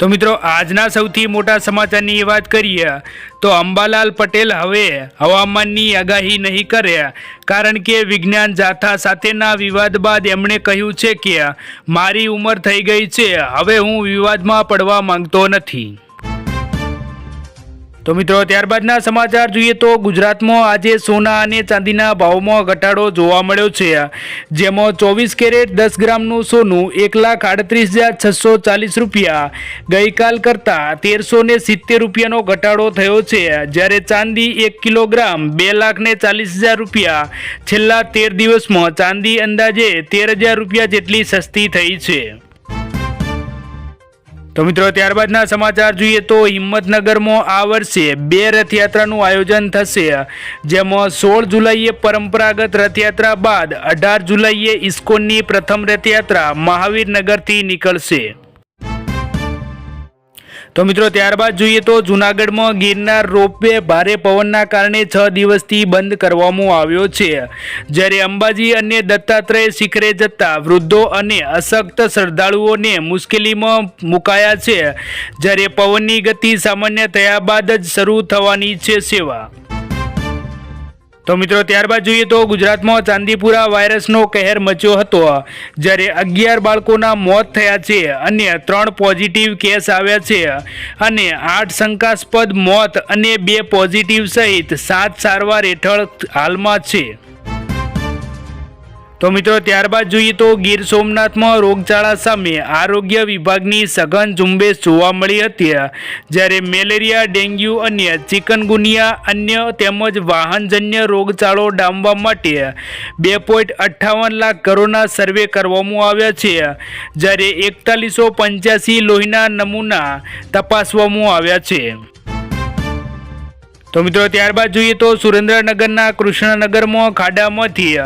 तो मित्रों आजना सौथी मोटा समाचारनी बात करिए तो अंबालाल पटेल हवे हवामाननी आगाही नहीं करे कारण के विज्ञान जाथा साथेना विवाद बाद एमणे कह्युं छे के मारी उमर थई गई छे, हवे हूँ विवादमां पड़वा मांगतो नथी। तो मित्रों त्यारबादना समाचार जोईए तो गुजरात में आज सोना और चांदीना भाव में घटाडो जोवा मळ्यो छे, जेमां 24 कैरेट 10 ग्रामनु सोनू 1,38,640 रुपया गई काल करता 1370 रुपयानो घटाडो थयो छे, ज्यारे चांदी 1 किलोग्राम 2,40,000 रुपया छेल्ला 13 दिवस में चांदी अंदाजे 13,000 रुपया जेटली सस्ती थई छे। तो मित्रों त्यारबादना समाचार जोईए तो हिम्मतनगर में आ वर्षे 2 रथयात्राનું आयोजन थशे, जेमां 16 जुलाईए परंपरागत रथयात्रा बाद 18 जुलाईए इस्कोननी प्रथम रथयात्रा महावीरनगरथी निकळशे। तो मित्रों त्यारबाद जोईए तो जूनागढ़ में गिरनार रोपवे भारे पवनना कारणे 6 दिवसथी बंद करवामां आव्यो छे, ज्यारे अंबाजी अने दत्तात्रेय शिखरे जता वृद्धो अने अशक्त श्रद्धाळुओने मुश्केलीमां मुकाया छे, ज्यारे पवननी गति सामान्य थया बाद ज शरू थवानी छे सेवा। तो मित्रों त्यारबाद जोईए तो गुजरात में चांदीपुरा वायरसनो कहर मच्यो हतो, ज्यारे 11 बाळकोना मौत थया छे अने 3 पॉजिटिव केस आव्या छे अने 8 शंकास्पद मौत अने 2 पॉजिटिव सहित 7 सारवार हेठळ हालमां छे। तो मित्रों त्यारबाद जोईए तो गीर सोमनाथ में रोगचाळा सामे आरोग्य विभागनी सघन झुंबेश जोवा मळी हती, ज्यारे मेलेरिया डेंग्यू अने चिकनगुनिया अन्य तेमज वाहनजन्य रोगचाळो डामवा माटे 2.58 लाख करोड़ना सर्वे करवामां आव्या छे, ज्यारे 4185 लोहीना नमूना तपासवामां आव्या छे। तो मित्रों त्यारबाद जोईए तो सुरेन्द्रनगरना कृष्णनगर में खाडामांथी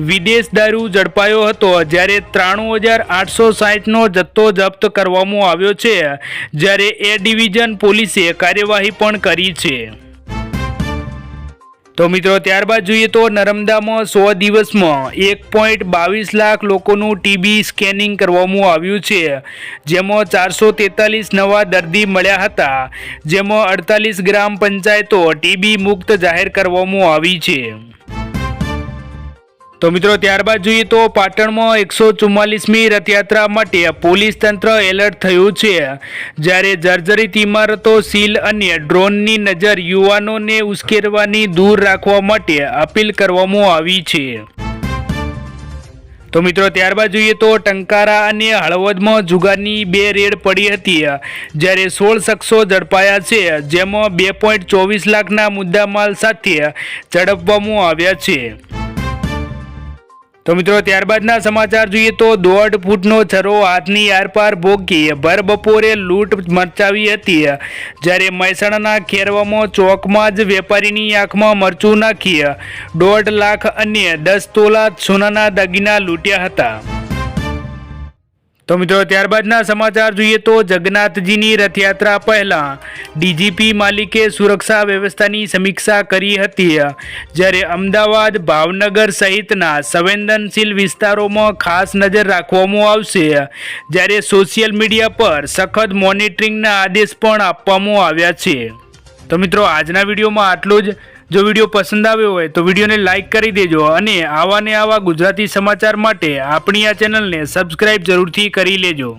विदेश दारू झड़पायो हतो, ज्यारे 93,860 नो जत्थो जप्त करवामां आव्यो छे, ज्यारे ए डिविजन पोलीसे कार्यवाही पण करी छे। तो मित्रों त्यारबाद जोईए तो नर्मदा में 100 दिवस में 1.22 लाख लोकोનું टीबी स्केनिंग करवामां आव्યું છે, જેમાં 443 नवा दर्दी મળ્યા હતા, જેમાં 48 ગ્રામ પંચાયતો ટીબી મુક્ત જાહેર કરવામાં આવી છે। तो मित्रों त्यारबाद जोईए तो पाटण में 144मी रथयात्रा माटे पोलीस तंत्र एलर्ट थयुं छे, ज्यारे जर्जरित इमारतों सील अने ड्रोननी नजर युवानोने उश्केरवानी दूर राखवा माटे अपील करवामां आवी छे। तो मित्रों त्यारबाद जोईए तो टंकारा अने हळवद में जुगारनी 2 रेड पड़ी हती, ज्यारे 16 शख्सो झड़पाया छे, जेमां 2.24 लाखना मुद्दामाल साथे झड़पवामां आव्या छे। तो मित्रों त्यारबादना समाचार जोईए तो 1.5 फूटनो छरो हाथनी आरपार भोगी भर बपोरे लूंट मचावी हती, ज्यारे महेसाणाना खेरवामां चौकमां ज वेपारीनी आंखमां मरचुं नाखी 1.5 लाख अने 10 तोला सोनाना दागीना लूंट्या हता। तो मित्रों त्यारबादना समाचार जोईए तो जगन्नाथजीनी रथयात्रा पहला डीजीपी मालिके सुरक्षा व्यवस्थानी समीक्षा करी हती, ज्यारे अमदावाद भावनगर सहितना संवेदनशील विस्तारोमां खास नजर राखवामां आवशे, ज्यारे सोशियल मीडिया पर सखत मॉनिटरिंगना आदेश पण आपवामां आव्या छे। तो मित्रों आजना विडियो में आटलुं ज। जो विडियो पसंद आव्यो होय तो विडियो ने लाइक करी देजो अने आवा ने आवा गुजराती समाचार माटे आपणी आ चेनल ने सब्सक्राइब जरूरथी करी लेजो।